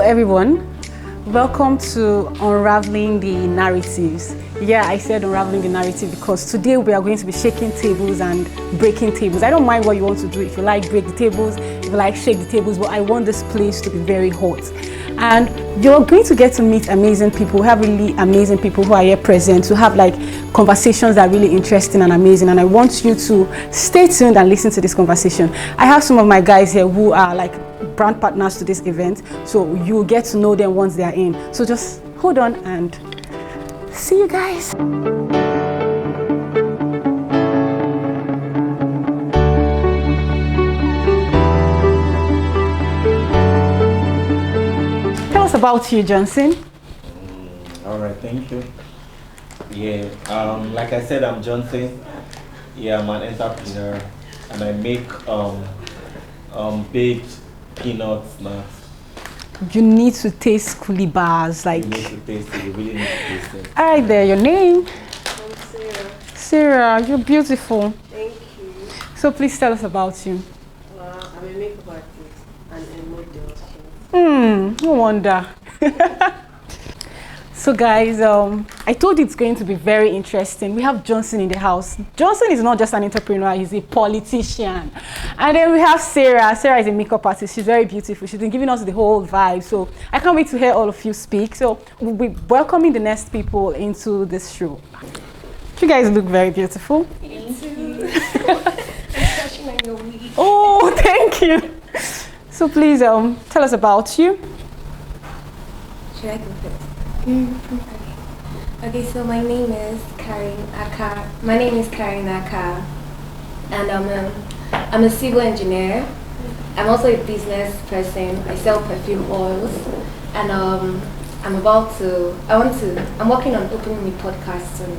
everyone, welcome to Unraveling the Narratives. Yeah, I said Unraveling the Narrative because today we are going to be shaking tables and breaking tables. I don't mind what you want to do. If you like, break the tables, if you like, shake the tables, but I want this place to be very hot. And you're going to get to meet amazing people. We have really amazing people who are here present to have like conversations that are really interesting and amazing. And I want you to stay tuned and listen to this conversation. I have some of my guys here who are like brand partners to this event, so you'll get to know them once they are in. So just hold on and see you guys. Tell us about you, Johnson. All right, thank you. Yeah, like I said, I'm Johnson. Yeah, I'm an entrepreneur, and I make baked peanuts nuts. You need to taste coolie bars, like. You need to taste it. You really need to taste it. All right, there. Your name? I'm Sarah. Sarah. You're beautiful. Thank you. So please tell us about you. I'm a makeup artist and a model. No wonder. So guys, I told you it's going to be very interesting. We have Johnson in the house. Johnson is not just an entrepreneur, he's a politician. And then we have Sarah. Sarah is a makeup artist. She's very beautiful. She's been giving us the whole vibe. So I can't wait to hear all of you speak. So we'll be welcoming the next people into this show. You guys look very beautiful. Thank you. I'm touching on your wig. Oh, thank you. So please tell us about you. Should I go first? Okay, so my name is Karen Aka. And I'm a civil engineer. I'm also a business person. I sell perfume oils, and I'm working on opening a podcast soon.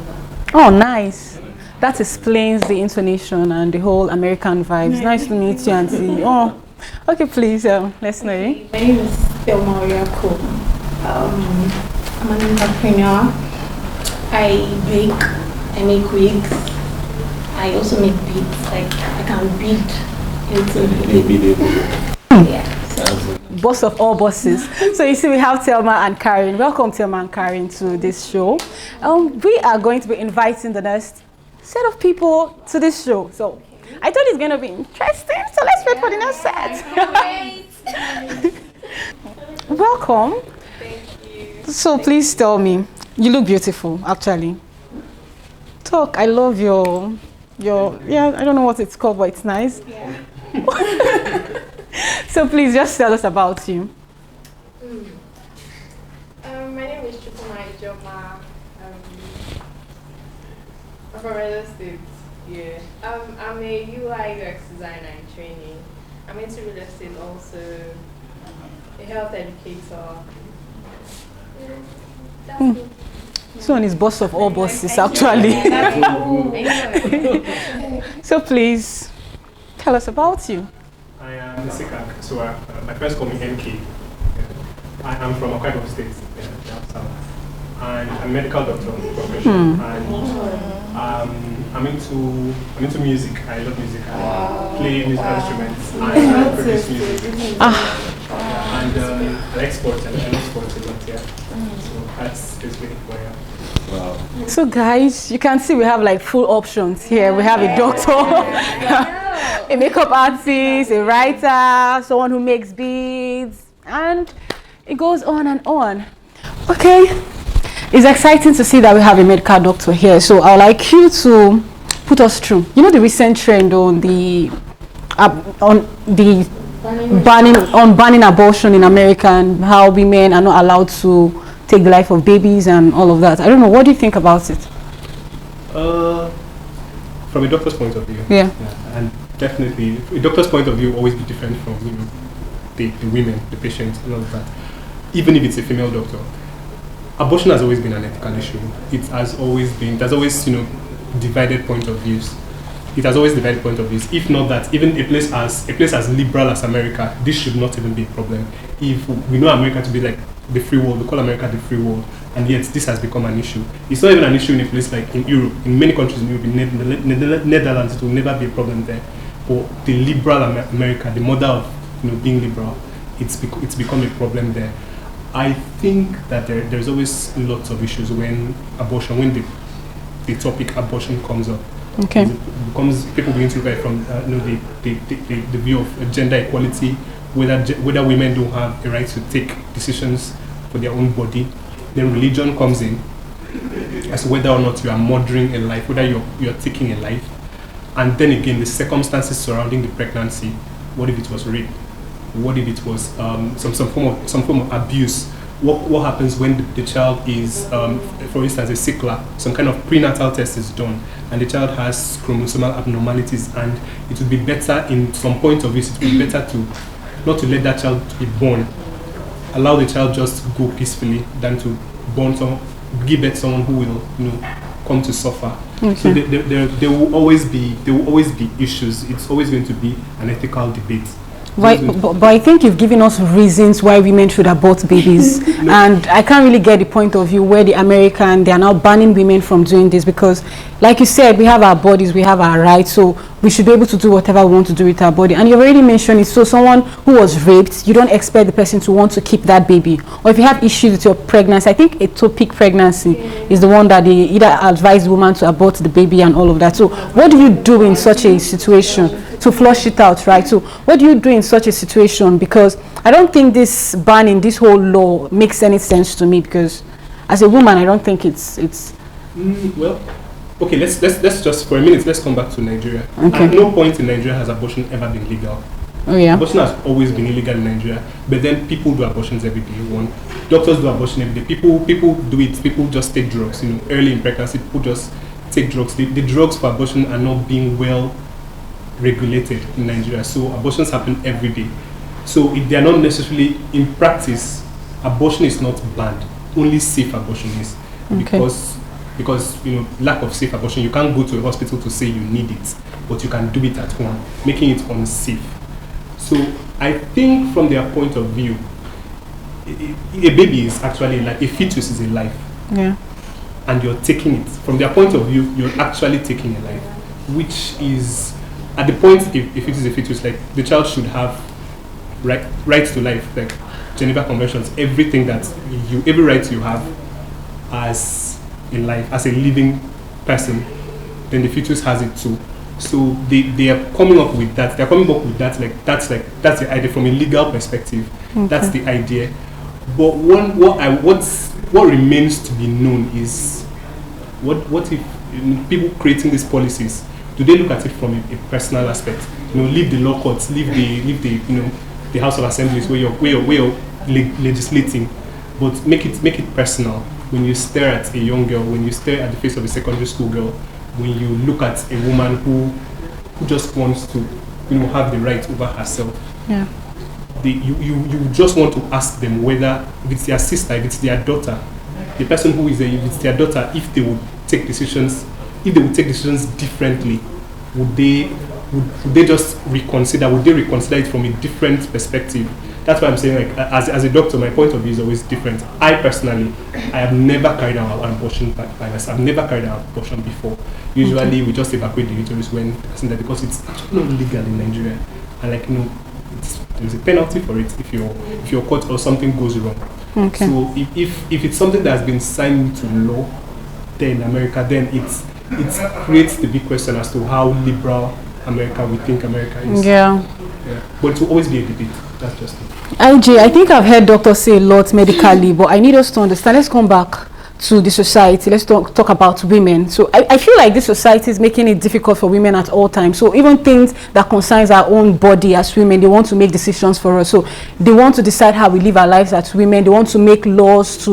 Oh, nice. That explains the intonation and the whole American vibes. Nice to meet you, Auntie. Oh, okay, please, let's know you. My name is Thelma Oyako. I'm an entrepreneur. I bake, I make wigs. I also make beads. Like I can bead into yeah. Boss of all bosses. So you see, we have Thelma and Karen. Welcome, Thelma and Karen, to this show. We are going to be inviting the next set of people to this show. So I thought it's going to be interesting. So let's wait for the next set. Welcome. So please tell me, you look beautiful, actually. Talk, I love your, yeah, I don't know what it's called, but it's nice. Yeah. So please just tell us about you. My name is Chukuma Ijoma. I'm from Red State. Yeah. I'm a UI UX designer in training. I'm into real estate also. A health educator. This one is boss of all bosses, actually. So please, tell us about you. I am Nisikak, so my friends call me NK. Yeah. I am from Akwa Ibom State, and I'm a medical doctor in profession. And I'm into music. I love music. I play musical instruments and I produce music. And I export and I export a lot, yeah. So that's basically where I am. Wow. So guys, you can see we have like full options here. We have a doctor, a makeup artist, a writer, someone who makes beads, and it goes on and on. Okay, it's exciting to see that we have a medical doctor here. So I'd like you to put us through. You know the recent trend on the banning abortion in America and how women are not allowed to take the life of babies and all of that. I don't know. What do you think about it? From a doctor's point of view, yeah, and definitely a doctor's point of view will always be different from the women, the patients, and all of that. Even if it's a female doctor, abortion has always been an ethical issue. There's always divided point of views. It has always divided point of views. If not that, even a place as liberal as America, this should not even be a problem. If we know America to be like the free world, we call America the free world, and yet this has become an issue. It's not even an issue in a place like in Europe. In many countries in Europe, in Netherlands, it will never be a problem there. But the liberal America, the mother of being liberal, it's become a problem there. I think that there's always lots of issues when the topic abortion comes up. Okay. It becomes, people begin to look at it from the view of gender equality, whether women don't have a right to take decisions for their own body. Then religion comes in as to whether or not you are murdering a life, whether you're taking a life. And then again, the circumstances surrounding the pregnancy. What if it was rape? What if it was some form of abuse? What happens when the child is, for instance, a sickler? Some kind of prenatal test is done, and the child has chromosomal abnormalities, and it would be better, in some point of view, it would be better to not to let that child be born, allow the child just go peacefully, than to give birth to someone who will, come to suffer. Okay. So there will always be issues. It's always going to be an ethical debate. But I think you've given us reasons why women should abort babies. No. And I can't really get the point of view where they are now banning women from doing this, because like you said, we have our bodies, we have our rights, so we should be able to do whatever we want to do with our body. And you've already mentioned it, so someone who was raped, you don't expect the person to want to keep that baby. Or if you have issues with your pregnancy, I think ectopic pregnancy is the one that they either advise the woman to abort the baby and all of that. So what do you do in such a situation? To flush it out, right? So what do you do in such a situation? Because I don't think this banning, this whole law makes any sense to me, because as a woman, I don't think it's well, okay, let's just for a minute, let's come back to Nigeria. Okay. At no point in Nigeria has abortion ever been legal. Oh yeah. Abortion has always been illegal in Nigeria, but then people do abortions every day. Doctors do abortion every day. People do it. People just take drugs. Early in pregnancy, people just take drugs. The drugs for abortion are not being well regulated in Nigeria, so abortions happen every day. So if they are not necessarily, in practice, abortion is not banned. Only safe abortion is. Okay. Because lack of safe abortion, you can't go to a hospital to say you need it, but you can do it at home, making it unsafe. So I think from their point of view, a baby is actually like a fetus is a life. Yeah. And you're taking it. From their point of view, you're actually taking a life, which is at the point, if it is a fetus, like the child should have rights to life, like Geneva Conventions, everything that every right you have as a life, as a living person, then the fetus has it too. So they are coming up with that. They're coming up with that. That's the idea from a legal perspective. Okay. That's the idea. But what remains to be known is what if people creating these policies, do they look at it from a personal aspect? Leave the law courts, leave the House of Assemblies where you're legislating, but make it personal. When you stare at a young girl, when you stare at the face of a secondary school girl, when you look at a woman who just wants to have the right over herself, yeah. You just want to ask them whether, if it's their sister, if it's their daughter, the person who is there, if it's their daughter, if they would take decisions differently, would they just reconsider? Would they reconsider it from a different perspective? That's why I'm saying, like, as a doctor, my point of view is always different. I personally, I have never carried out an abortion by myself. I've never carried out an abortion before. Usually, we just evacuate the uterus when because it's actually not legal in Nigeria, and there's a penalty for it if you're caught or something goes wrong. Okay. So if it's something that has been signed into law, then in America, then it creates the big question as to how liberal America we think America is. Yeah. But it will always be a debate. That's just it. IJ, I think I've heard doctors say a lot medically, but I need us to understand. Let's come back to the society. Let's talk about women. So I feel like this society is making it difficult for women at all times. So even things that concerns our own body as women, they want to make decisions for us. So they want to decide how we live our lives as women. They want to make laws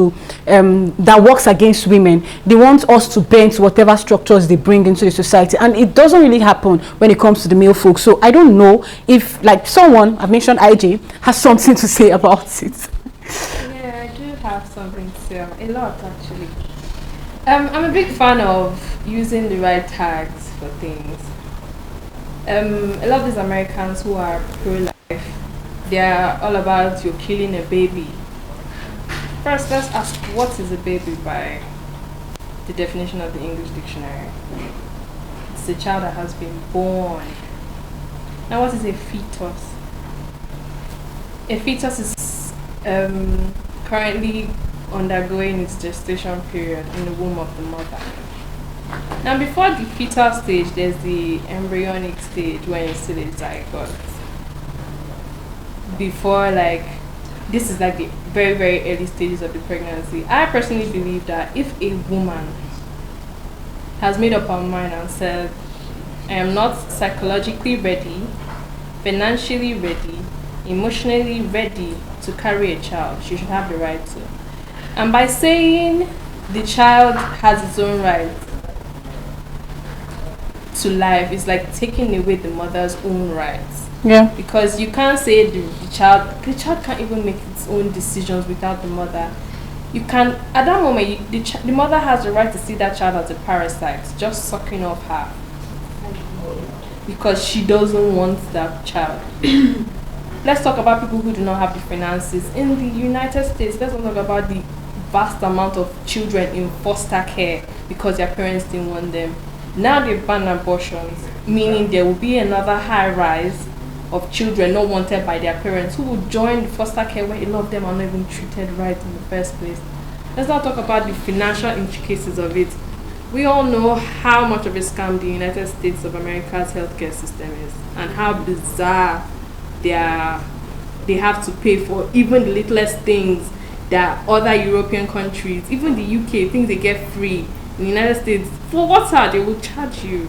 that works against women. They want us to bend to whatever structures they bring into the society. And it doesn't really happen when it comes to the male folks. So I don't know if, like, someone, I've mentioned IJ, has something to say about it. Have something to say, a lot actually. I'm a big fan of using the right tags for things. A lot of these Americans who are pro-life, they are all about you're killing a baby. First, let's ask, what is a baby by the definition of the English dictionary? It's a child that has been born. Now, what is a fetus? A fetus is currently undergoing its gestation period in the womb of the mother. Now, before the fetal stage, there's the embryonic stage when it's still a zygote. Before, like, this is like the very, very early stages of the pregnancy. I personally believe that if a woman has made up her mind and said, I am not psychologically ready, financially ready, emotionally ready to carry a child, she should have the right to. And by saying the child has its own right to life, it's like taking away the mother's own rights. Yeah. Because you can't say the child can't even make its own decisions without the mother. You can, at that moment, the mother has the right to see that child as a parasite, just sucking off her. Because she doesn't want that child. Let's talk about people who do not have the finances. In the United States, let's not talk about the vast amount of children in foster care because their parents didn't want them. Now they've banned abortions, meaning there will be another high rise of children not wanted by their parents who will join the foster care where a lot of them are not even treated right in the first place. Let's not talk about the financial intricacies of it. We all know how much of a scam the United States of America's healthcare system is and how bizarre they have to pay for even the littlest things that other European countries, even the UK, things they get free. In the United States, for water, they will charge you.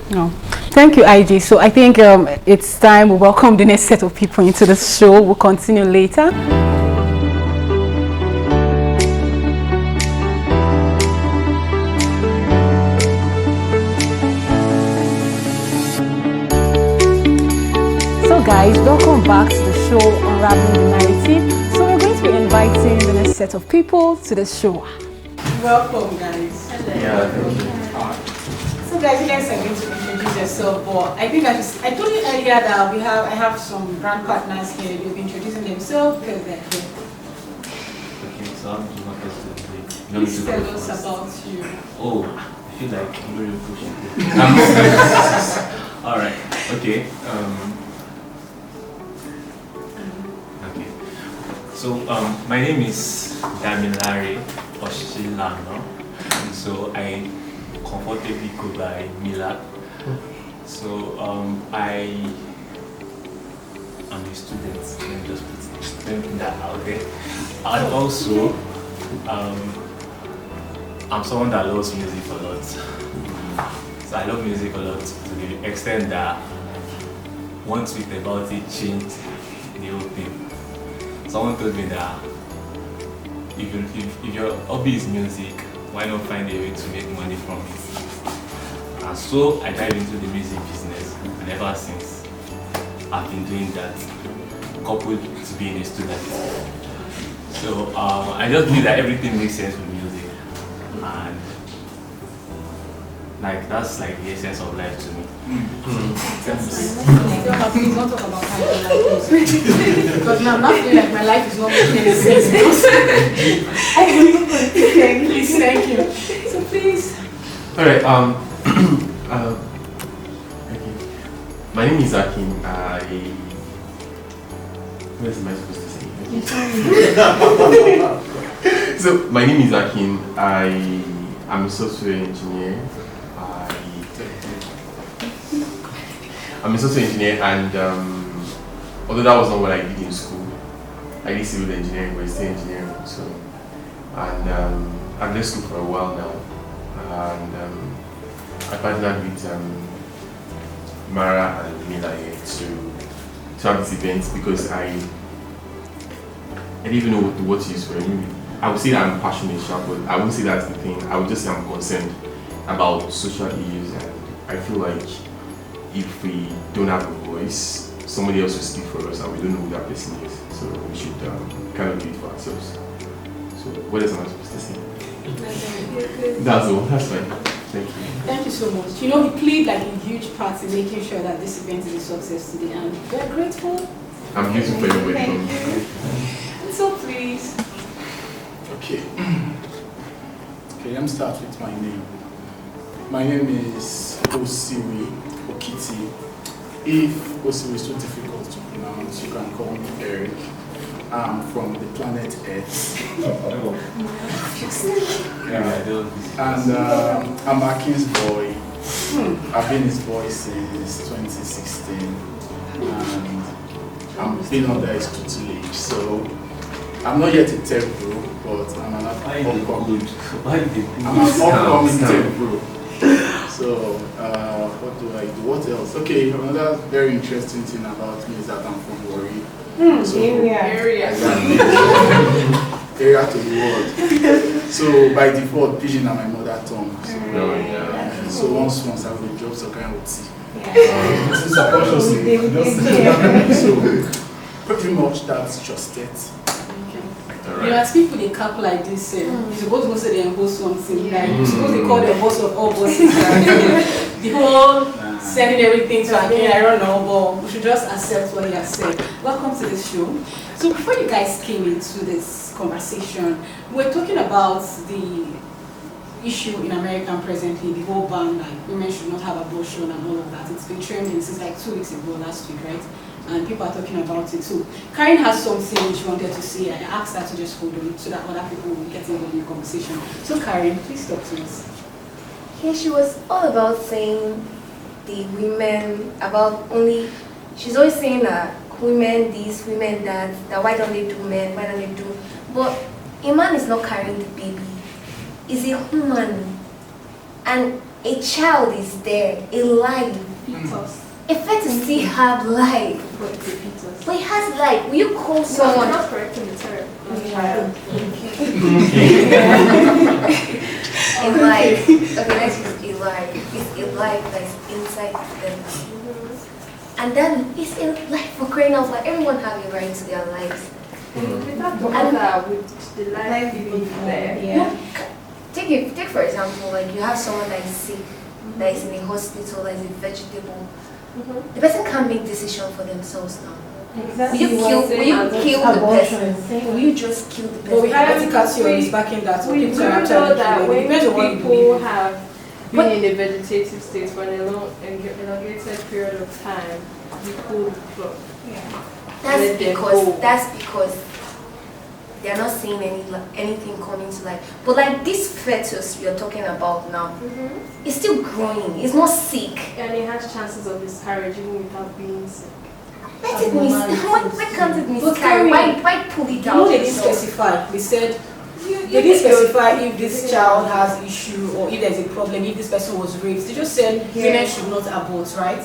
No. Thank you, IG. So I think it's time we welcome the next set of people into the show. We'll continue later. So guys, welcome back to the show Unraveling the Narrative. So we're going to be inviting the next set of people to the show. Welcome guys. Yeah. So guys, you guys are going to introduce yourself, but I think I told you earlier that I have some brand partners here. They'll be introducing themselves because they're here. Okay, so I'm doing my best to Please tell us about you. Oh, I feel like I'm very pushing. Alright, okay. Okay. So my name is Damilare Oshilano. So I comfortably go by Mila. So I am a student. Let me just put that out there. And also I'm someone that loves music a lot. So I love music a lot to the extent that one tweet about it changed the whole thing. Someone told me that if your hobby is music, why not find a way to make money from it? And so I dived into the music business, and ever since I've been doing that, coupled to being a student. So I just believe that everything makes sense with music, and like that's like the essence of life to me. Please don't talk about how your life is. Because now I'm not feeling like my life is not making any sense. Please, thank you. So please. Alright, okay. My name is Akin. What am I supposed to say? So my name is Akin. I'm a software engineer. I'm a software engineer, and although that was not what I did in school, I did civil engineering, but it's still engineering. So, and I've left school for a while now, and I partnered with Mara and Mila here to have this event because I didn't even know what to use for it. I would say that I'm passionate, but I wouldn't say that's the thing. I would just say I'm concerned about social issues, and I feel like if we don't have a voice, somebody else will speak for us, and we don't know who that person is. So we should kind of do it for ourselves. So what else am I supposed to say? That's all. That's fine. Thank you. Thank you so much. You know, he played like a huge part in making sure that this event is a success today, and we're grateful. I'm grateful for your welcome. So please. Okay. Okay, let me start with my name. My name is Osiri Okiti. If Osiri is too difficult to pronounce, you can call me Eric. I'm from the planet Earth. And I'm Akin's boy. I've been his boy since 2016. And I'm been under his tutelage. So I'm not yet a tech bro, but I'm an upcoming tech bro. So what do I do? What else? Okay, another very interesting thing about me is that I'm from Warri. So, area to the world. So by default, pidgin are my mother tongue. So once I will drop some kind of tea. This is subconsciously. So pretty much that's just it. You know, as people they cap like this, you're supposed to say they impose something. Like you're supposed to call the boss of all bosses. The whole sending everything to again, I don't know, but we should just accept what he has said. Welcome to the show. So before you guys came into this conversation, we're talking about the issue in America presently, the whole ban, like women should not have abortion and all of that. It's been trending since like 2 weeks ago, last week, right? And people are talking about it too. Karen has something she wanted to say. I asked her to just hold on so that other people will get involved in the conversation. So Karen, please talk to us. Yeah, she was all about saying the women, about only, she's always saying that women this, women that why don't they do men, why don't they do, but a man is not carrying the baby, it's a human, and a child is there, a life. Fetus. A fetus still have life, but it has life. Will you call someone? not correcting the term. Child. A life. Okay, let's use a life. It's a life that's inside them. And then it's a life for crying out loud. Everyone have a right to their lives. Without the mother, with the life being there. Yeah. Take for example, like you have someone that is sick, that is in a hospital, that is a vegetable. The person can't make decisions for themselves now. Exactly. Will you kill the person? Will you just kill the person? But we have ethical theories backing that. So We do people can know actually that when depends on what you people believe. have been in a vegetative state for an elongated period of time, you pull the plug. That's because they're not seeing anything coming to life. But like this fetus you're talking about now, it's still growing. It's not sick. And it has chances of miscarriage even without being sick. Let it why can't it miscarry? Why pull it out? No, they didn't specify. They said they didn't specify if this child has issue or if there's a problem, if this person was raped. They just said women should not abort, right?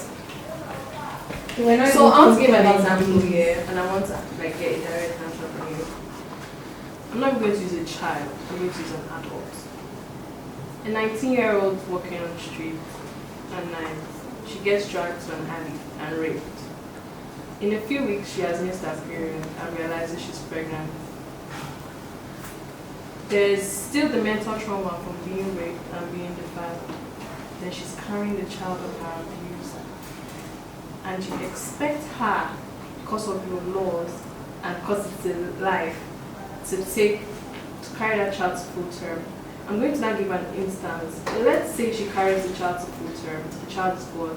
So I want to give an example here, and I want to like get a direct answer from you. I'm not going to use a child, I'm going to use an adult. A 19-year-old walking on the street at night, she gets dragged to an alley and raped. In a few weeks, she has missed her period and realizes she's pregnant. There's still the mental trauma from being raped and being defiled. Then she's carrying the child of her abuser. And you expect her, because of your laws and because it's a life, to carry that child to full term. I'm going to now give an instance. Let's say she carries the child to full term, the child is born.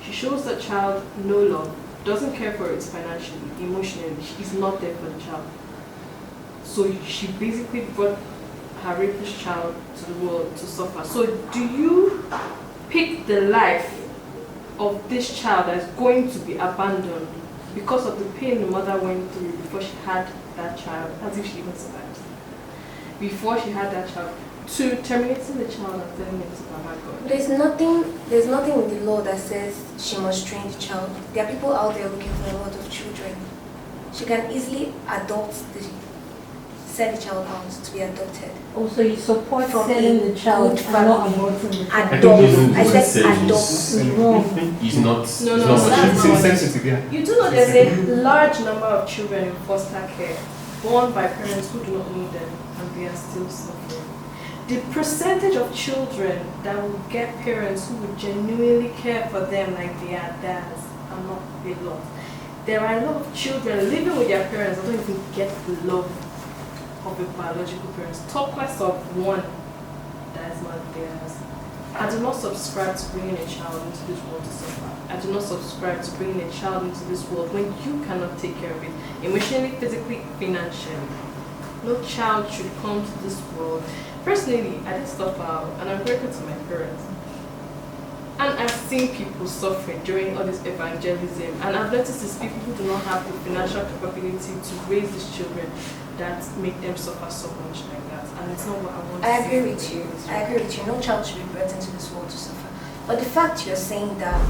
She shows the child no love, doesn't care for it financially, emotionally, she's not there for the child. So she basically brought her rapist child to the world to suffer. So do you pick the life of this child that is going to be abandoned because of the pain the mother went through before she had that child, as if she even survives, before she had that child, to terminating the child and telling him to Baba God? There's nothing in the law that says she must train the child. There are people out there looking for a lot of children. She can easily send the child out to be adopted. Also, you support sending the child and not aborting the child. Adopt. I said adopt. It's wrong. He's not. No, that's It's insensitive, yeah. You do know there's a large number of children in foster care born by parents who do not need them and they are still suffering. The percentage of children that will get parents who would genuinely care for them like they are dads are not a lot. There are a lot of children living with their parents that don't even get the love of the biological parents. Talk less of one that is not theirs. I do not subscribe to bringing a child into this world to suffer. I do not subscribe to bringing a child into this world when you cannot take care of it, emotionally, physically, financially. No child should come to this world. Personally, I did suffer, and I'm grateful to my parents. And I've seen people suffering during all this evangelism, and I've noticed it's people who do not have the financial capability to raise these children that make them suffer so much like that. And it's not what I want to I see. agree with you. I agree with you. No child should be brought into this world to suffer. But the fact you're saying that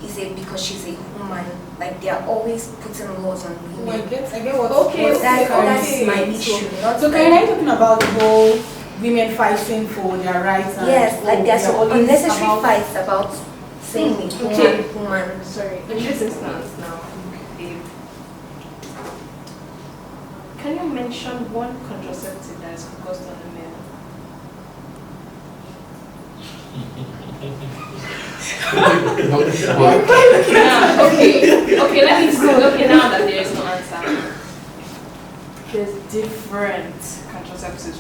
is it because she's a woman, like they are always putting laws on women. I get what. That's my issue. Not So can you talking about the whole women fighting for their rights? And yes, like there's some always unnecessary fights about saying it, woman. Sorry, in this instance now, babe, can you mention one contraceptive that is focused on the male? Okay, let me see. Okay, now that there is no answer. There's different contraceptives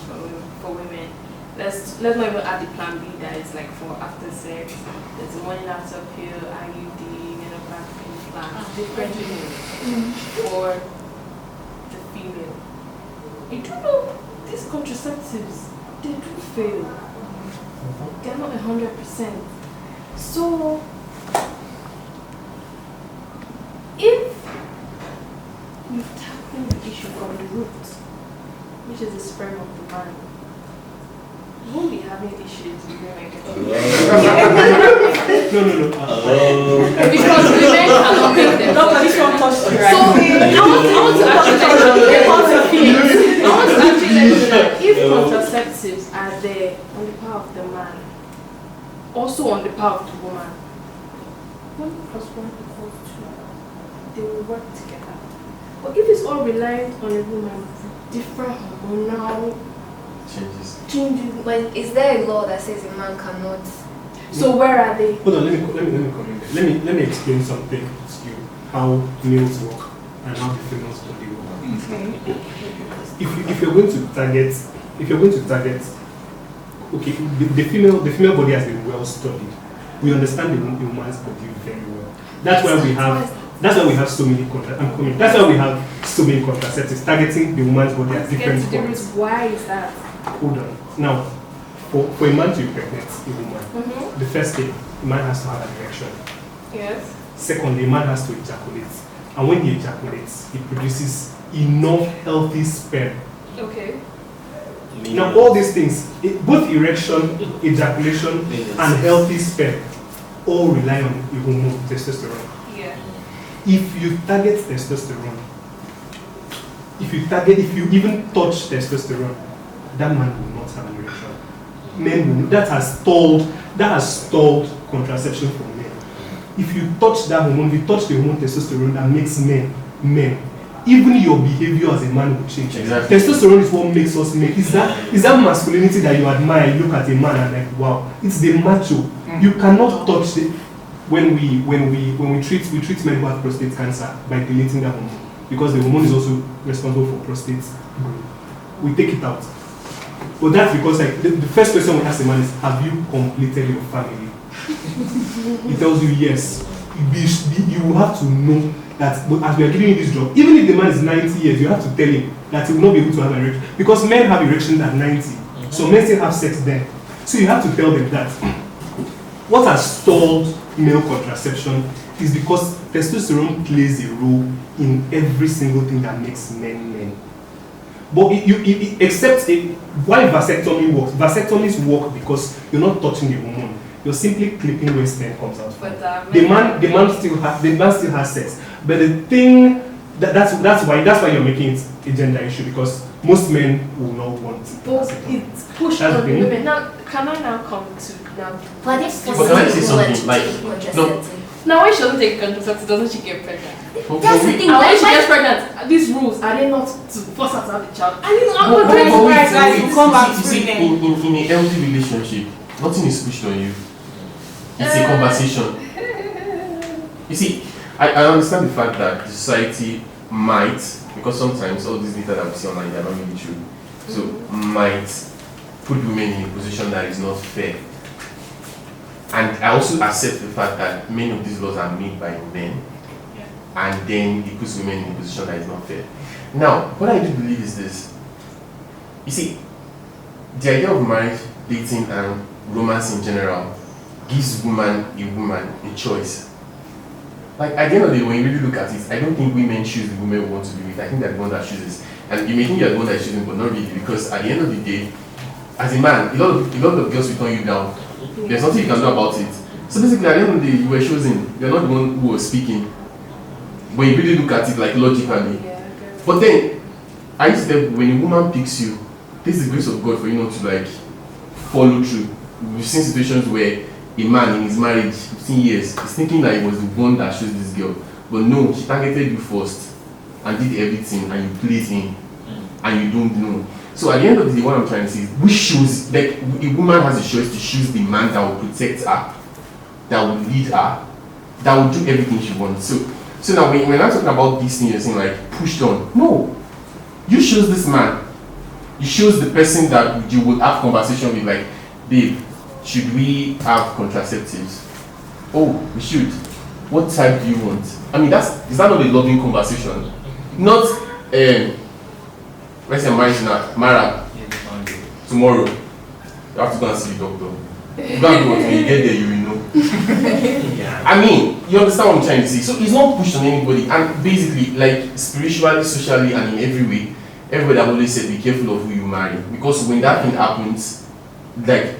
for women. Let's not even add the plan B that is like for after sex. There's the morning after pill, IUD, menopause implant, different things for the female. You do know these contraceptives, they do fail. They're not 100%. So if you tackle the issue from the root, which is the sperm of the man, you won't be having issues with women getting No. because women cannot make them. Nobody from touch the right. So I want to actually let you know if contraceptives are there on the part of the man, also on the part of the woman, 1 + 1 = 2, they will work together. But if it's all reliant on a woman with different hormonal changes, Like, is there a law that says a man cannot? so where are they? Hold on, let me come in there. Let me explain something to you, how males work and how the females body work. If you're going to target, okay, the female body has been well studied. We understand the woman's body very well. That's why we have so many contraceptives targeting the woman's body at different points. Why is that? Hold on. Now, for a man to impregnate a woman, the first thing, the man has to have an erection. Yes. Secondly, a man has to ejaculate. And when he ejaculates, he produces enough healthy sperm. Okay. Now, all these things, both erection, ejaculation, and healthy sperm, all rely on the hormone testosterone. Yeah. If you target testosterone, if you even touch testosterone, that man will not have an erection. Men will, that has stalled contraception for men. If you touch that hormone, if you touch the hormone testosterone that makes men, even your behavior as a man will change. Exactly. Testosterone is what makes us men. Is that masculinity that you admire? You look at a man and like, wow, it's the macho. You cannot touch it. When we treat men who have prostate cancer by deleting that hormone, because the hormone is also responsible for prostate growth. We take it out. But that's because like the first question we ask a man is, have you completed your family? He tells you yes. You will have to know that as we are giving you this job, even if the man is 90 years, you have to tell him that he will not be able to have an erection. Because men have erections at 90. So men still have sex then. So you have to tell them that. What has stalled male contraception is because testosterone plays a role in every single thing that makes men. But except why vasectomy works. Vasectomies work because you're not touching the hormone. You're simply clipping where sperm comes out from. The man still has sex. But the thing that's why you're making it a gender issue, because most men will not want it. But it's pushed on the women. Now, can I now come to now? But if But can I say something? Like, no. Now, when she doesn't take contraceptives, doesn't she get pregnant? That's the thing. And when she gets pregnant, these rules are they not to force her to have a child? I mean, I'm not Wait, come back you see, in a healthy relationship, nothing is pushed on you. It's a conversation. You see, I understand the fact that the society might, because sometimes all these data that we see online, they are not really true, so might put women in a position that is not fair. And I also accept the fact that many of these laws are made by men, and then it puts women in a position that is not fair. Now, what I do believe is this. You see, the idea of marriage, dating, and romance in general gives a woman a choice. Like, at the end of the day, when you really look at it, I don't think women choose the women we want to be with. I think they're the one that chooses. And you may think you're the one that is choosing, but not really, because at the end of the day, as a man, a lot of girls will turn you down. There's nothing you can do about it. So basically, at the end of the day, you were choosing. You're not the one who was speaking. When you really look at it, like, logically. But then, I used to tell, when a woman picks you, this is the grace of God for you not to, like, follow through. We've seen situations where a man in his marriage, 15 years, is thinking that he was the one that chose this girl. But no, she targeted you first and did everything, and you played in, and you don't know. So at the end of the day, what I'm trying to say is, which shows, like, a woman has a choice to choose the man that will protect her, that will lead her, that will do everything she wants. So now when I'm talking about these things, you're saying like pushed on. No, you choose this man. You choose the person that you would have conversation with, like, babe, should we have contraceptives? Oh, we should. What type do you want? I mean, is that not a loving conversation? Not let's say I'm married now, Mara, tomorrow, you have to go and see the doctor. You can't do what, when you get there, you will know. I mean, you understand what I'm trying to say. So it's not pushed on anybody, and basically, like, spiritually, socially, and in every way, everybody have always said be careful of who you marry, because when that thing happens, like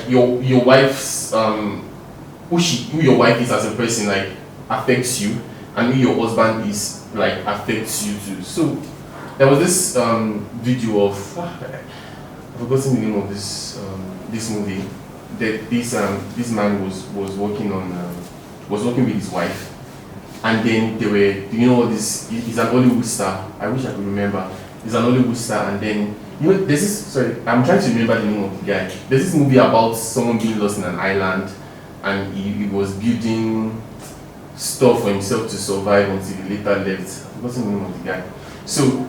your wife's who your wife is as a person, like, affects you, and who your husband is, like, affects you too. So there was this video of I've forgotten the name of this movie, that this man was working with his wife, and then they were, he's an Hollywood star. I wish I could remember. He's an Hollywood star, and then there's this, I'm trying to remember the name of the guy. There's this movie about someone being lost in an island, and he was building stuff for himself to survive until he later left. I've forgotten the name of the guy. So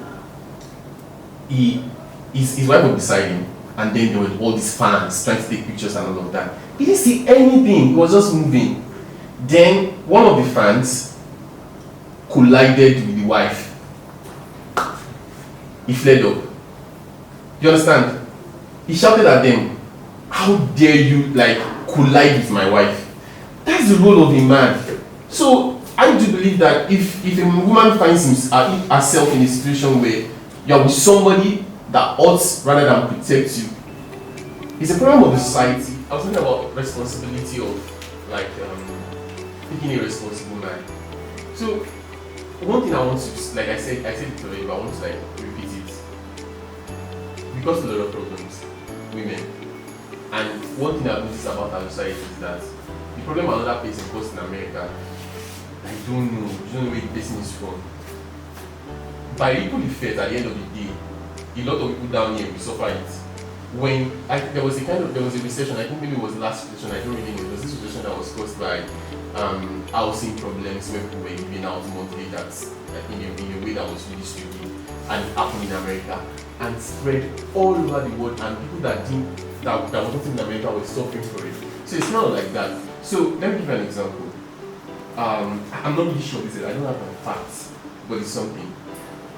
his wife was beside him, and then there were all these fans trying to take pictures and all of that. He didn't see anything, he was just moving. Then one of the fans collided with the wife. He fled up. You understand? He shouted at them, "How dare you, like, collide with my wife?" That's the role of a man. So I do believe that if a woman finds herself in a situation where you're with somebody that hurts rather than protects you, it's a problem of the society. I was talking about responsibility of, like, picking a responsible man. So one thing I want to, like I said it already, but I want to, like, repeat it. Because a lot of problems, women. And one thing I've noticed about our society is that the problem another place, of course, in America, I don't know where the person is from. By equal effect, at the end of the day, a lot of people down here will suffer it. When there was a recession, I think maybe it was the last recession, I don't really know. It was this recession that was caused by housing problems, where people were giving out monthly that's in a way that was really stupid, and it happened in America and spread all over the world, and people that was not in America were suffering for it. So it's kind of like that. So let me give you an example. I'm not really sure this is, I don't have my facts, but it's something.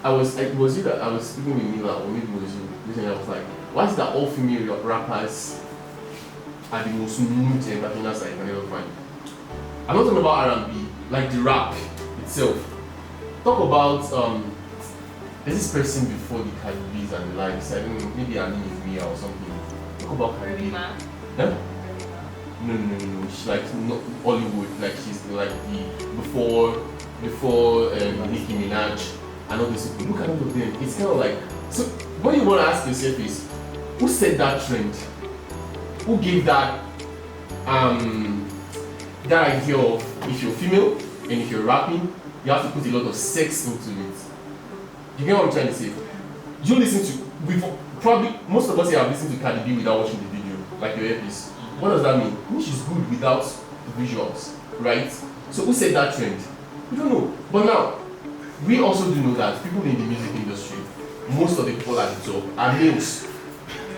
I was speaking with Mila, or maybe it was you, and I was like, why is it that all female rappers are the most smooth entertainers that you can ever find? I'm not talking about R&B, like the rap itself. Talk about there's this person before the Cardi B's and the likes. I don't know, maybe her name is Mia or something. Talk about Cardi B. Huh? No. She's like not Hollywood. Like she's like the before Nicki Minaj and all this. Look at all of them. It's kind of like, so what you want to ask yourself is, who set that trend? Who gave that that idea of if you're female and if you're rapping, you have to put a lot of sex into it? You get what I'm trying to say? You listen to, probably most of us here have listened to Cardi B without watching the video, like your earpiece. What does that mean? Which is good without the visuals, right? So who set that trend? We don't know. But now, we also do know that people in the music industry, most of the people at the top are males.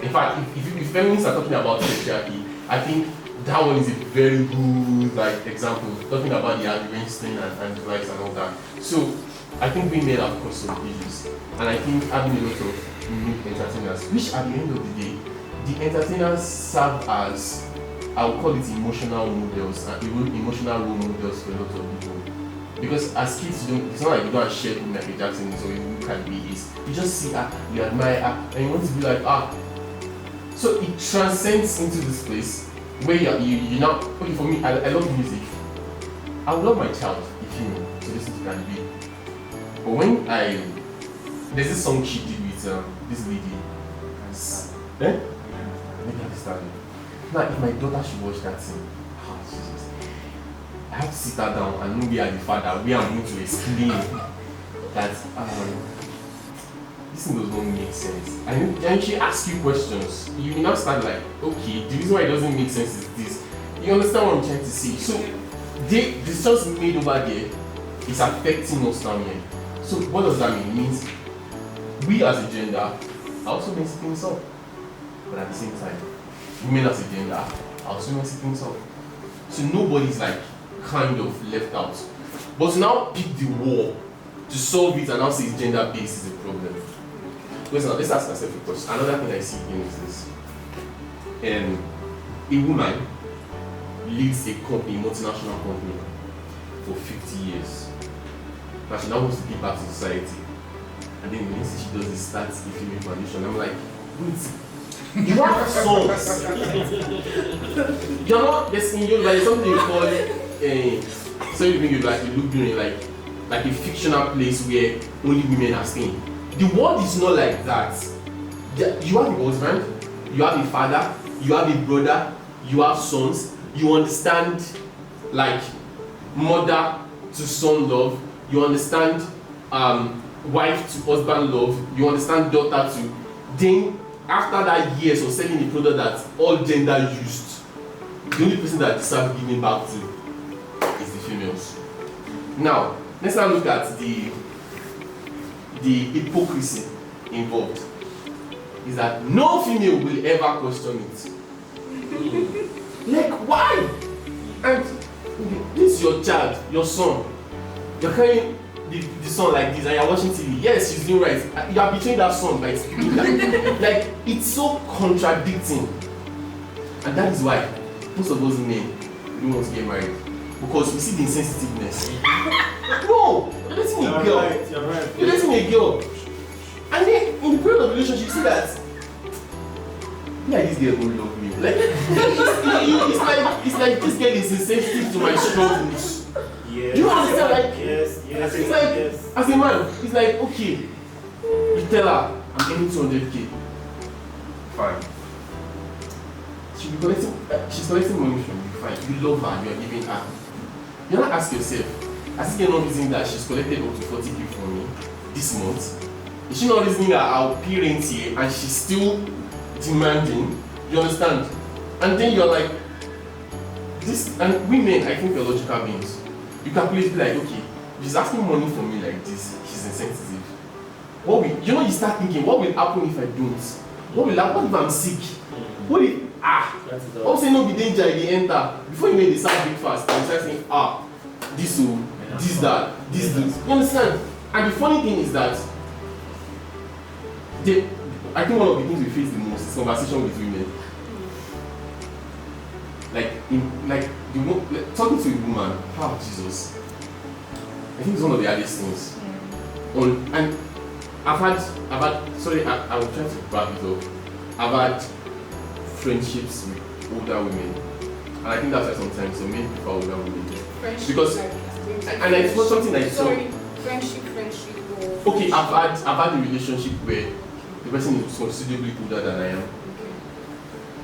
In fact, if feminists are talking about sexuality, I think that one is a very good like example, talking about the arranged thing and likes and all that. So I think women have caused some issues, and I think having a lot of male entertainers, which at the end of the day, the entertainers serve as, I would call it emotional models and emotional role models for a lot of people. Because as kids, it's not like you go and share who Michael Jackson is or who Cardi B is. You just see her, you admire her, and you want to be like, So it transcends into this place where you now, okay, for me, I love music. I would love my child, if you know, to listen to Cardi B. But when there's this song she did with this lady, maybe I understand it. Now, if my daughter should watch that thing, Jesus, I have to sit her down and know we are the father, we are going to explain that this thing does not make sense. And she asks you questions, you will now start like, okay, the reason why it doesn't make sense is this. You understand what I'm trying to say? So, the decisions made over there is affecting us down here. So, what does that mean? It means we as a gender are also messing things up. But at the same time, women as a gender are also messing things up. So nobody's like kind of left out. But to now pick the war to solve it and now say it's gender based is a problem. Let's ask ourselves a question. Another thing I see here is this. A woman leads a company, multinational company, for 50 years. Now she now wants to give back to society. And then when she does this, starts the female foundation. I'm like, wait, you have sons. You're not just in your like something you call so you think you look doing like a fictional place where only women are staying. The world is not like that. You have a husband, you have a father, you have a brother, you have sons, you understand like mother to son love, you understand wife to husband love, you understand daughter to. Then after that years of selling the product that all gender used, the only person that deserves giving back to is the females. Now, let's now look at the hypocrisy involved. Is that no female will ever question it. Like, why? And this is your child, your son. You're carrying the son like this and you're watching TV. Yes, she's doing right. You are betraying that son by speaking that. Like, it's so contradicting. And that is why most of us men don't want to get married. Because we see the insensitiveness. No! You're dating a girl. You're dating a girl. And then in the period of relationship, you see that this girl will love me. Like it's like this girl is insensitive to my struggles. Yes. You understand? Like yes. It's like as a man, it's like okay, you tell her I'm getting 200k. Fine. She's collecting money from you. Fine. You love her. You are giving her. You now ask yourself, has this girl not reasoning that she's collected up to 40k from me this month? Is she not reasoning that our parents here and she's still demanding? You understand? And then you're like, this, and women, I think, are logical beings. You calculate, be like, okay, she's asking money from me like this, she's insensitive. You start thinking, what will happen if I don't? What if I'm sick? What if, also no be danger, they enter. Before you make the sound big fast, you start saying, this, that. You understand? And the funny thing is that, I think one of the things we face the most is conversation with women. Talking to a woman, Jesus. I think it's one of the hardest things. And I've had, sorry, I will try to wrap it up. I've had friendships with older women. And I think that's why sometimes some men prefer older women. Friendship, because, and it's not something I saw. Sorry, friendship. Okay, I've had a relationship where the person is considerably older than I am.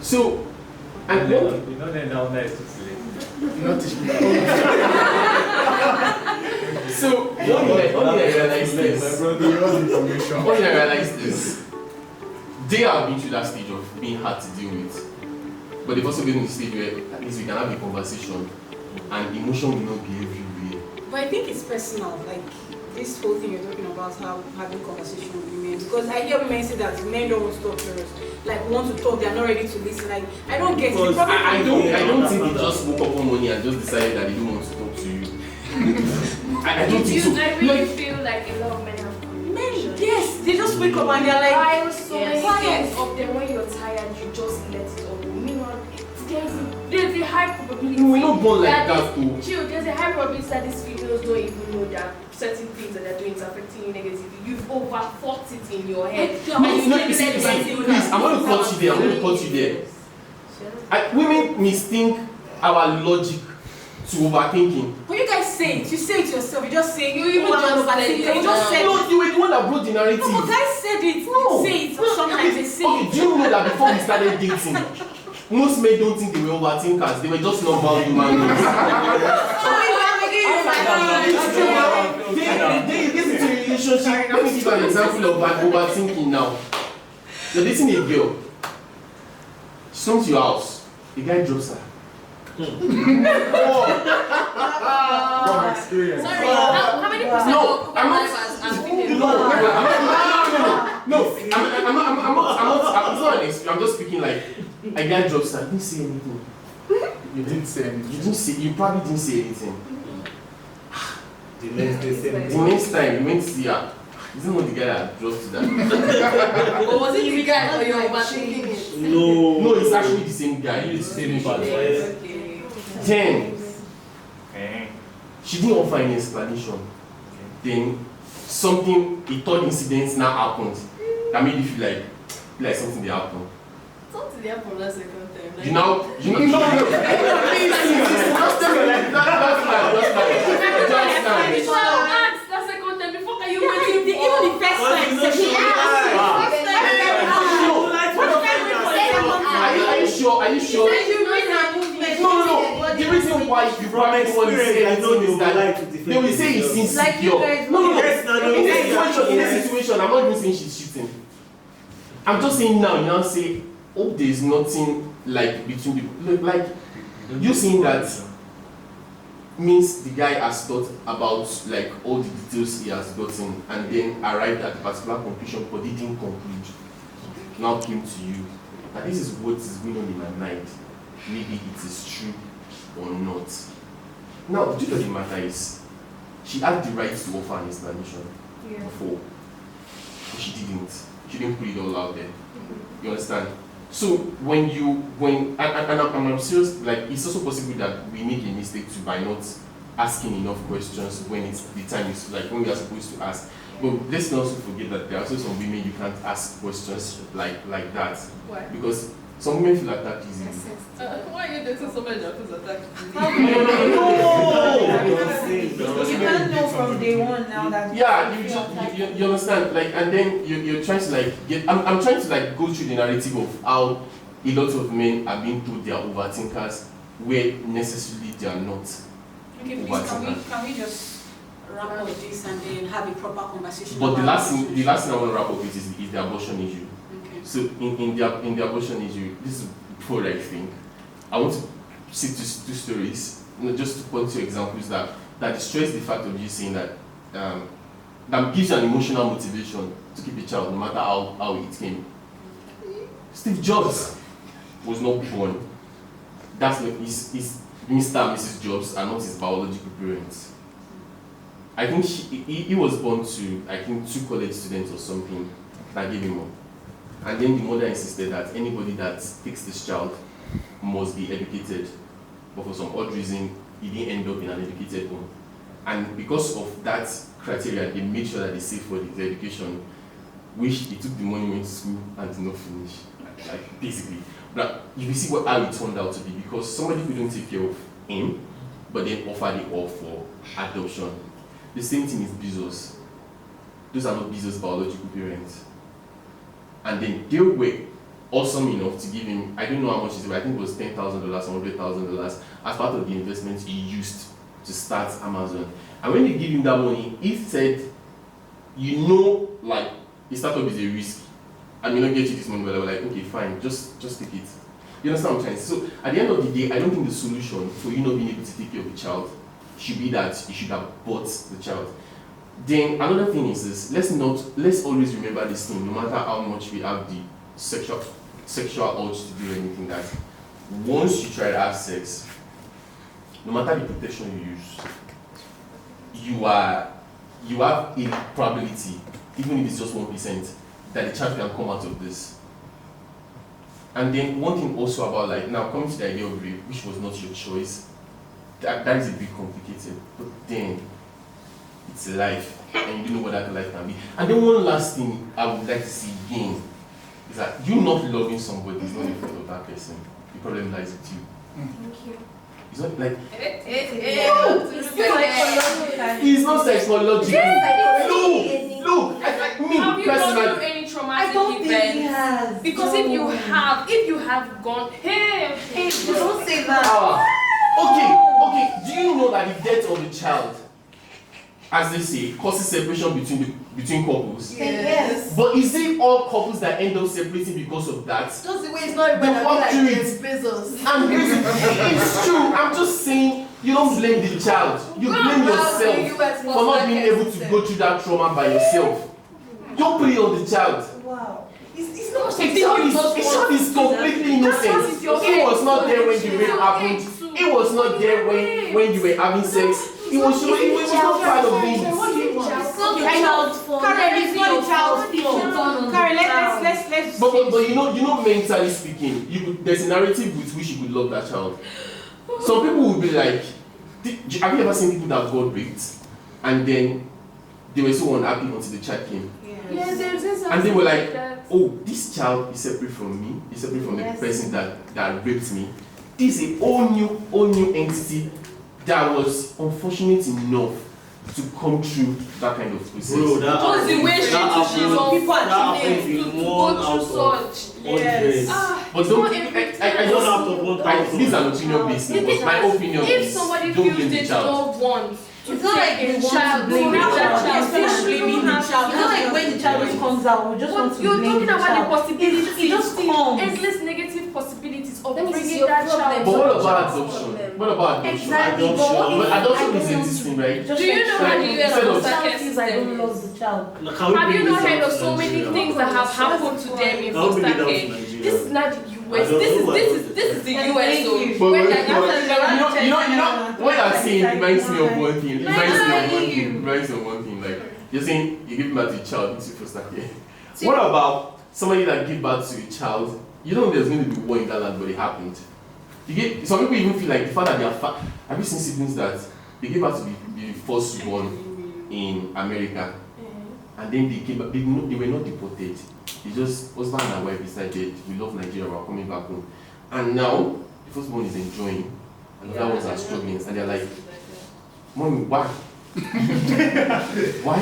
So, and then you know that now nice to say. So, only I realized this. They have been through that stage of being hard to deal with. But they've also been in the stage where at least we can have a conversation and emotion will not be everywhere. But I think it's personal. Like, this whole thing you're talking about, how having conversation with women, because I hear women say that men don't want to talk to us, like want to talk, they're not ready to listen. Like I don't get it. Because I don't think they just woke up one morning and just decided that they don't want to talk to you. I don't think so. I really feel like a lot of men have men, yes, they just wake up and they're like, so many things of them. When you're tired, you just let it all go. Meanwhile, there's a high probability. We're not born like that too. Chill, there's a high probability that these females don't even know that certain things that they're doing is affecting you negatively. You've overthought it in your head. Please, I'm going to cut you there. Women misthink our logic to overthinking. But you guys say it. You say it yourself. You just say You even just said it. You just said No, you were the one that brought the narrative. No, but guys said it. No. Say it. Sometimes they say Okay, it. do you know that before we started dating, most men don't think they were overthinkers. They were just normal human beings. They get into a relationship. Let me give you an example of overthinking now. You're dating a girl. She comes to your house. A guy drops her. From experience. Sorry, how many percent No, of I'm not. I'm feeling No, I'm just speaking like a guy drops her. I didn't say anything. You didn't say anything. You probably didn't say anything. The next time you went to see her, you don't know the guy that dropped that. But was it the guy or you're overthinking it? No, it's actually the same guy. It's the same part. Then she didn't offer any explanation. Then something, a third incident now happened that made you feel like something that happened. Something happened last second time. You know, please, just tell me like that. That's second time. Before can you wait? Even the first time. Are you sure? No. The reason why you probably want to say anything is that they will say he's insecure. No. In this situation, I'm not even saying she's cheating. I'm just saying now, you now say, oh, there's nothing like between people. Like, you saying that means the guy has thought about like all the details he has gotten and then arrived at a particular conclusion, but he didn't conclude. Now came to you. And this is what is going on in my mind. Maybe it is true or not. Now, the truth of the matter is, she had the right to offer an explanation before, but she didn't. She didn't put it all out there. You understand? So I'm serious. Like, it's also possible that we make a mistake too by not asking enough questions when it's the time is like when we are supposed to ask. But let's not also forget that there are also some women you can't ask questions like that. Why? Because some women feel attacked easily. Why are you dating so many that feels attacked? You can't know from day one now that. Yeah, you understand, like, and then you're trying to like get. I'm trying to like go through the narrative of how a lot of men are being told they are overthinkers, where necessarily they are not. Okay, please, can we just wrap up this and then have a proper conversation? But the last thing I want to wrap up with is the abortion issue. Okay. So in the abortion issue, this is before I think I want to see two stories, just to point to examples that destroys the fact of you saying that that gives you an emotional motivation to keep a child no matter how it came. Steve Jobs was not born. That's not his Mr. and Mrs. Jobs are not his biological parents. I think he was born to, I think, 2 college students or something that gave him up. And then the mother insisted that anybody that takes this child must be educated. But for some odd reason, he didn't end up in an educated home. And because of that criteria, they made sure that they saved for his education, which he took the money, went to school, and did not finish. Like, basically. But you will see how it turned out to be, because somebody couldn't take care of him, but then offered it all for adoption. The same thing is Bezos. Those are not Bezos' biological parents. And then they were awesome enough to give him, I don't know how much it is, but I think it was $10,000 or $100,000 as part of the investment he used to start Amazon. And when they give him that money, he said, like, a startup is a risk. I may not get you this money, but they were like, okay, fine, just take it. You understand what I'm trying to say? So at the end of the day, I don't think the solution for you not being able to take care of the child should be that you should have bought the child. Then another thing is this: let's always remember this thing, no matter how much we have the sexual urge to do anything, that once you try to have sex, no matter the protection you use, you have a probability, even if it's just 1%, that the child can come out of this. And then one thing also about, like, now coming to the idea of rape, which was not your choice, that is a bit complicated. But then it's life, and you don't know what that life can be. And then one last thing I would like to see again is that you not loving somebody is not the fault of that person. The problem lies with you. Thank you. It's not like It's not psychological. Look, me Have you gone through personally. any traumatic events? Because if you have gone, hey, Don't say that. Okay. Do you know that the death of a child, as they say, causes separation between couples? Yes. But is it all couples that end up separating because of that? Just the way it's not even like Jeff Bezos. It's true. I'm just saying, you don't blame the child. You blame yourself for not being able to go through that trauma by yourself. Don't put it on the child. Wow. It's not The child is completely innocent. He was not there when the rape happened. He was not there when you were having sex. He was not part of it. But you know, mentally speaking, there's a narrative with which you could love that child. Some people will be like, have you ever seen people that got raped and then they were so unhappy until the child came? Yes, And they were like, oh, this child is separate from me, is separate from the person that raped me. This is a whole new entity that was unfortunate enough to come through that kind of process. Just the way she's on teenage to go through such. Yes. But don't, I just, this is an opinion based thing, but my opinion if is, somebody don't feels blame the they child. don't want to It's not like take we a want child, to blame the child. especially It's not like when the child just comes out, we just want to you're blame talking the about child. the possibilities, It just comes. endless negative possibilities of Let me see bringing your that problem. child. But what about adoption? What about adoption? Exactly. But adoption is existing, right? Do you know how the U.S. Instead of- foster care Feels I system don't love is? the child. Have you not heard of so many things that have happened to them in foster care? This is not the US. This is the US. So But when you that know, what you're saying reminds me of one thing. Reminds me of one thing. Like, you're saying you give birth to a child into foster care. What about somebody that gave birth to a child? You know there's going to be war in that land, but it happened. Some people even feel like the fact that they are have you seen siblings that they gave birth to the firstborn in America, and then they came back, they were not deported. They just, husband and wife decided, we love Nigeria, we're coming back home. And now, the firstborn is enjoying, and the other ones are struggling, and they're like, Mommy, why? Why?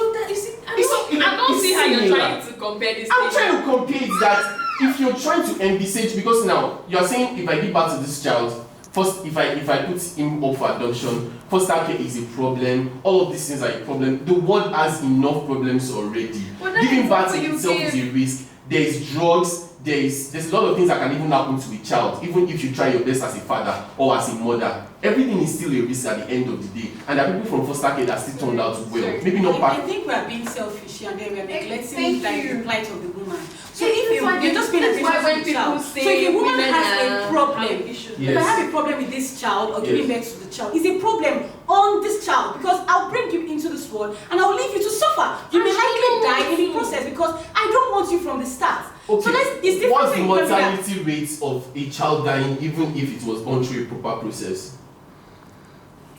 I don't see how you're trying to compare this. I'm trying to compare it that if you're trying to envisage, because now you're saying if I give birth to this child, first if I put him up for adoption, foster care is a problem, all of these things are a problem. The world has enough problems already. Giving birth to itself is a risk. There is drugs, there's a lot of things that can even happen to a child, even if you try your best as a father or as a mother. Everything is still a risk at the end of the day. And there are people from foster care that still turned out well. Maybe not I think we are being selfish and then we are neglecting the plight of the woman. So Yeah, if you're just paying attention why when to the child. people say So if a woman women has are- a problem, Yes. if I have a problem with this child or giving Yes. birth to the child, it's a problem on this child because I'll bring you into this world and I'll leave you to suffer. You may likely die in the process because I don't want you from the start. Okay. So it's different. What's the thing when we are- mortality rate of a child dying even if it was gone through a proper process?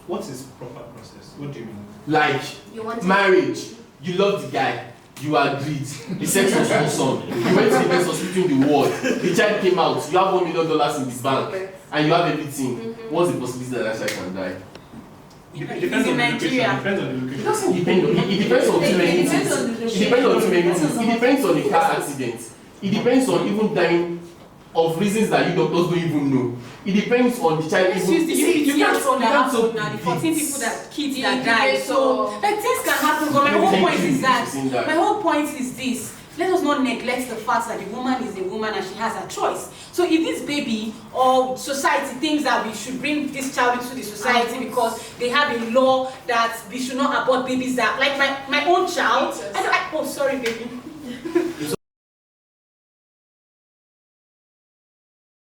What is proper process? What do you mean? Like You want to- marriage, you love the guy, you agreed, the sex was awesome, you went to the best hospital in the world, the child came out, you have $1 million in the bank, and you have everything. What's the possibility that child can die? It depends on the location. It depends on the It location. doesn't depend on it depends on too many things. It depends on too many things. It depends on the car accident. It depends on even dying of reasons that you doctors don't even know. It depends on the child. Let's even, use the example that happened now, the 14 predict. people that kids The that died. So indicator. like things can happen, but my whole Thank point you is for saying that. my whole point is this. let us not neglect the fact that the woman is a woman and she has a choice. So if this baby or society thinks that we should bring this child into the society because they have a law that we should not abort babies that, like my own child, oh sorry baby.